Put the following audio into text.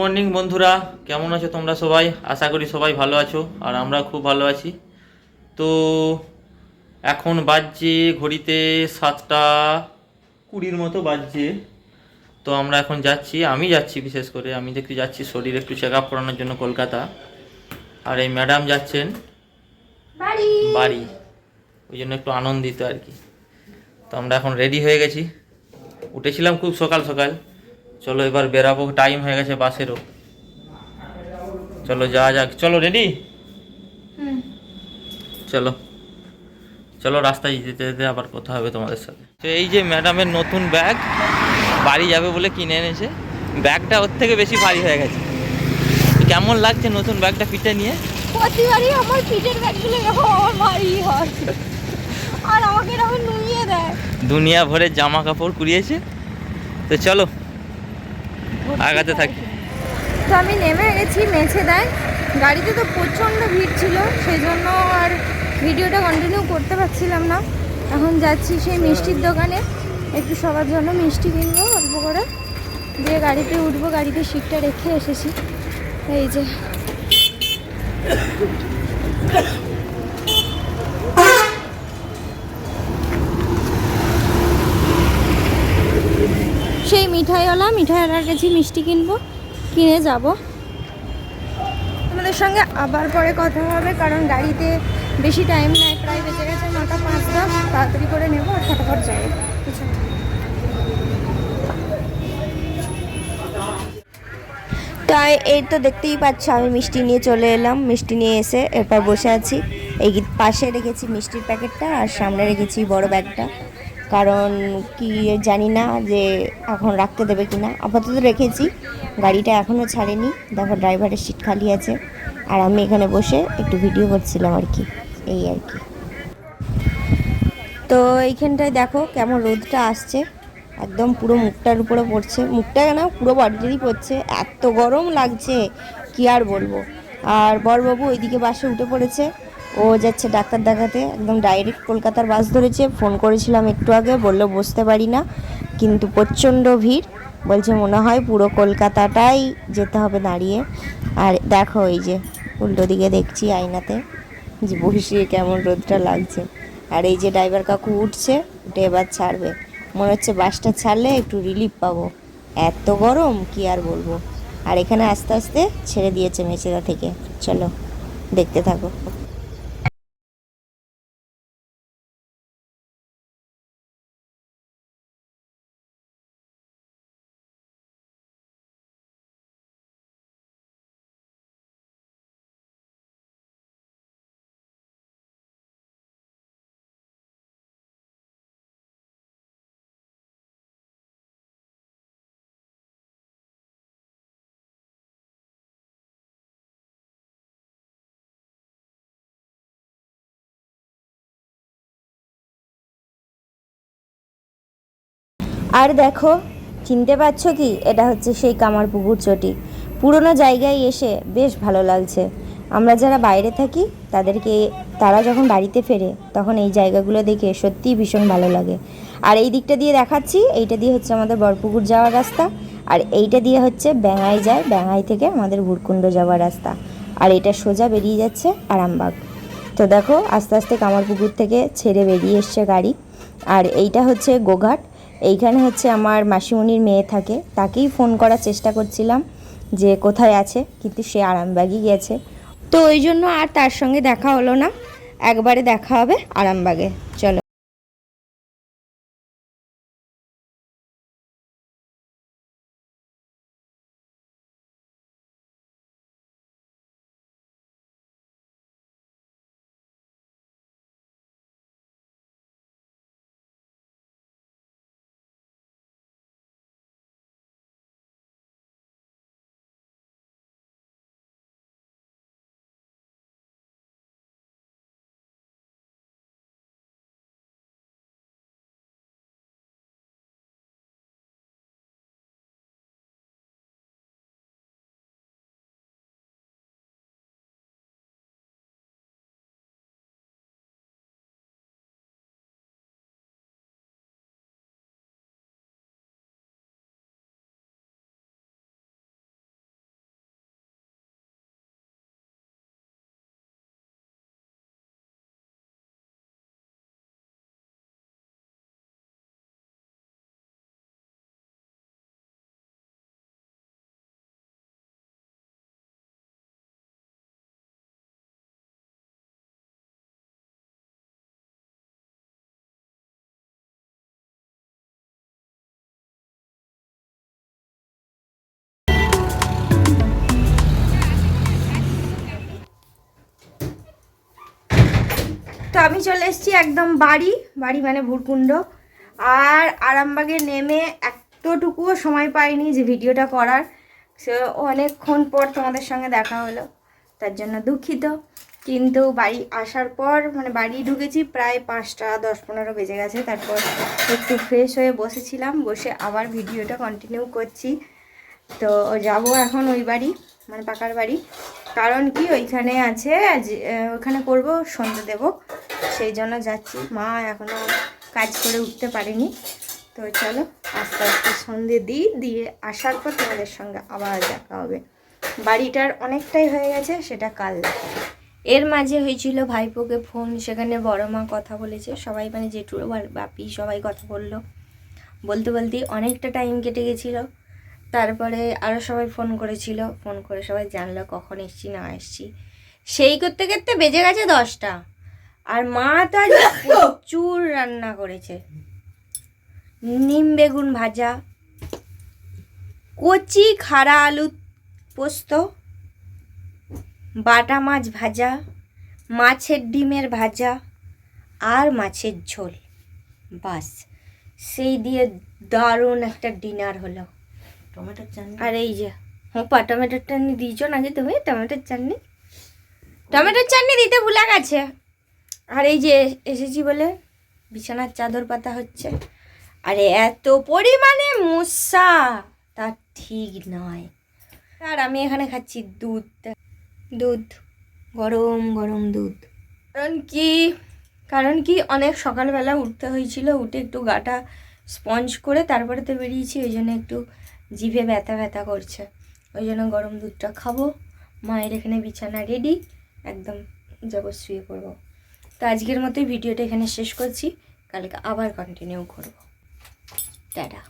Morning বন্ধুরা, কেমন আছো তোমরা সবাই? আশা করি সবাই ভালো আছো আর আমরা খুব ভালো আছি। তো এখন বাজছে ঘড়িতে 7টা 20 মতো বাজছে। তো আমরা এখন যাচ্ছি, আমি যাচ্ছি, বিশেষ করে আমি দেখতে যাচ্ছি শরীর একটু চেক আপ করানোর জন্য কলকাতা। আর এই ম্যাডাম যাচ্ছেন বাড়ি। বাড়ি, ওই জন্য একটু আনন্দিত আর কি। তো আমরা এখন রেডি হয়ে গেছি, উঠেছিলাম খুব সকাল সকাল। চলো এবার বেরাবো, টাইম হয়ে গেছে বাসেরও। চলো যাওয়া যাক, চলো রেডি, চলো চলো রাস্তায় যেতে যেতে আবার কথা হবে তোমাদের সাথে। তো এই যে ম্যাডামের নতুন ব্যাগ, বাড়ি যাবে বলে কিনে এনেছে। ব্যাগটা ওর থেকে বেশি ভারী হয়ে গেছে। কেমন লাগছে নতুন ব্যাগটা পিঠে নিয়ে? প্রতিবারই আমার পিঠের ব্যাগগুলো এরকম আমার ভারী হয় আর আমাকে এরকম নুইয়ে দেয়। দুনিয়া ভরে জামা কাপড় কুড়িয়েছে। তো চলো আগাতে থাকি। তো আমি নেমে গেছি মেছে দেয়। গাড়িতে তো প্রচণ্ড ভিড় ছিল, সেই জন্য আর ভিডিওটা কন্টিনিউ করতে পারছিলাম না। এখন যাচ্ছি সেই মিষ্টির দোকানে, একটু সবার জন্য মিষ্টি কিনবো অল্প করে, দিয়ে গাড়িতে উঠবো। গাড়িতে সিটটা রেখে এসেছি। এই যে সেই মিঠাইওয়ালার কাছে মিষ্টি কিনবো, কিনে যাব। তোমাদের সঙ্গে আবার পরে কথা হবে, কারণ গাড়িতে বেশি টাইম নেয়, প্রায় বেঁচে গেছে 9টা 5-10। তাড়াতাড়ি করে নেবো আর ফটাফট যাবো। তাই এই তো দেখতেই পাচ্ছ, আমি মিষ্টি নিয়ে চলে এলাম। মিষ্টি নিয়ে এসে এরপর বসে আছি। এই পাশে রেখেছি মিষ্টির প্যাকেটটা আর সামনে রেখেছি বড় ব্যাগটা, কারণ কি জানি না যে এখন রাখতে দেবে কিনা। আপাতত রেখেছি, গাড়িটা এখনও ছাড়েনি। দেখো ড্রাইভারের সিট খালি আছে আর আমি এখানে বসে একটু ভিডিও করছিলাম আর কি, এই আর কি। তো এইখানটায় দেখো কেমন রোদটা আসছে, একদম পুরো মুখটার উপরে পড়ছে। মুখটা না, পুরো বডিতেই পড়ছে, এত গরম লাগছে কি আর বলবো। আর বরবাবু ওইদিকে বাসে উঠে পড়েছে, ও যাচ্ছে ডাক্তার দেখাতে। একদম ডাইরেক্ট কলকাতার বাস ধরেছে। ফোন করেছিলাম একটু আগে, বললো বসতে পারি না, কিন্তু প্রচণ্ড ভিড়। বলছে মনে হয় পুরো কলকাতাটাই যেতে হবে দাঁড়িয়ে। আর দেখো এই যে উল্টো দিকে দেখছি আয়নাতে যে বসিয়ে কেমন রোদটা লাগছে। আর এই যে ড্রাইভার কাকু উঠছে, উঠে এবার ছাড়বে। মনে হচ্ছে বাসটা ছাড়লে একটু রিলিফ পাবো, এত গরম কি আর বলবো। আর এখানে আস্তে আস্তে ছেড়ে দিয়েছে মেচেদা থেকে। চলো দেখতে থাকো। আর দেখো, চিনতে পারছো কি? এটা হচ্ছে সেই কামারপুকুর চটি। পুরোনো জায়গায় এসে বেশ ভালো লাগছে। আমরা যারা বাইরে থাকি তারা যখন বাড়িতে ফেরে তখন এই জায়গাগুলো দেখে সত্যিই ভীষণ ভালো লাগে। আর এই দিকটা দিয়ে দেখাচ্ছি, এইটা দিয়ে হচ্ছে আমাদের বরপুকুর যাওয়ার রাস্তা, আর এইটা দিয়ে হচ্ছে ব্যাঙাই যায়, ব্যাঙাই থেকে আমাদের ভুরকুণ্ড যাওয়ার রাস্তা। আর এটা সোজা বেরিয়ে যাচ্ছে আরামবাগ। তো দেখো আস্তে আস্তে কামারপুকুর থেকে ছেড়ে বেরিয়ে এসছে গাড়ি। আর এইটা হচ্ছে গোঘাট। এইখানে হচ্ছে আমার মাসিমণির মেয়ে থাকে, তাকেই ফোন করার চেষ্টা করছিলাম যে কোথায় আছে, কিন্তু সে আরামবাগই গেছে। তো ওই জন্য আর তার সঙ্গে দেখা হলো না। একবারে দেখা হবে আরামবাগে। চলো। আমি চলে এসেছি একদম বাড়ি মানে ভুরকুণ্ড। আর আরামবাগে নেমে এতটুকুও সময় পাইনি যে ভিডিওটা করার। সে অনেকক্ষণ পর তোমাদের সঙ্গে দেখা হলো, তার জন্য দুঃখিত। কিন্তু বাড়ি আসার পর মানে বাড়ি ঢুকেছি প্রায় 5টা 10-15 বেজে গেছে। তারপর একটু ফ্রেশ হয়ে বসেছিলাম, বসে আবার ভিডিওটা কন্টিনিউ করছি। তো যাব এখন ওই বাড়ি মানে পাকার বাড়ি, কারণ কি ওইখানে আছে ওখানে করব সন্ধ্যে দেব, সেই জন্য যাচ্ছি। মা এখনও কাজ করে উঠতে পারেনি। তো চলো আস্তে আস্তে সন্ধ্যে দিয়ে আসার পর তোমাদের সঙ্গে আবার দেখা হবে। বাড়িটার অনেকটাই হয়ে গেছে, সেটা কাল দেখা। এর মাঝে হয়েছিল ভাইপোকে ফোন, সেখানে বড় মা কথা বলেছে, সবাই মানে জেঠুরো বাপি সবাই কথা বলতে অনেকটা টাইম কেটে গেছিলো। তারপরে আরও সবাই ফোন করেছিল, ফোন করে সবাই জানলো কখন এসছি না এসছি। সেই করতে করতে বেজে গেছে 10টা। আর মা তো আজ প্রচুর রান্না করেছে, নিম বেগুন ভাজা, কচি খাড়া আলু পোস্ত, বাটা মাছ ভাজা, মাছের ডিমের ভাজা আর মাছের ঝোল। বাস সেই দিয়ে দারুণ একটা ডিনার হলো। টমেটোর চাটনি, আর এই যে টমেটোর চাটনি দিয়েছো নাকি তুমি? টমেটোর চাটনি দিতে ভুলে গেছে। আর এই যে এসেছি বলে বিছানার চাদর পাতা হচ্ছে। আরে এত পরিমাণে মশা তা ঠিক নয়। আর আমি এখানে খাচ্ছি দুধ, গরম গরম দুধ। কারণ কি অনেক সকালবেলা উঠতে হয়েছিল, উঠে একটু গাটা স্পঞ্জ করে তারপরে তো বেরিয়েছি, ওই জন্য একটু জিভে ব্যথা করছে, ওই জন্য গরম দুধটা খাবো। মায়ের এখানে বিছানা রেডি, একদম যাবো শুয়ে পড়বো। তো আজকের মতোই ভিডিওটা এখানে শেষ করছি, কালকে আবার কন্টিনিউ করবো। টাটা।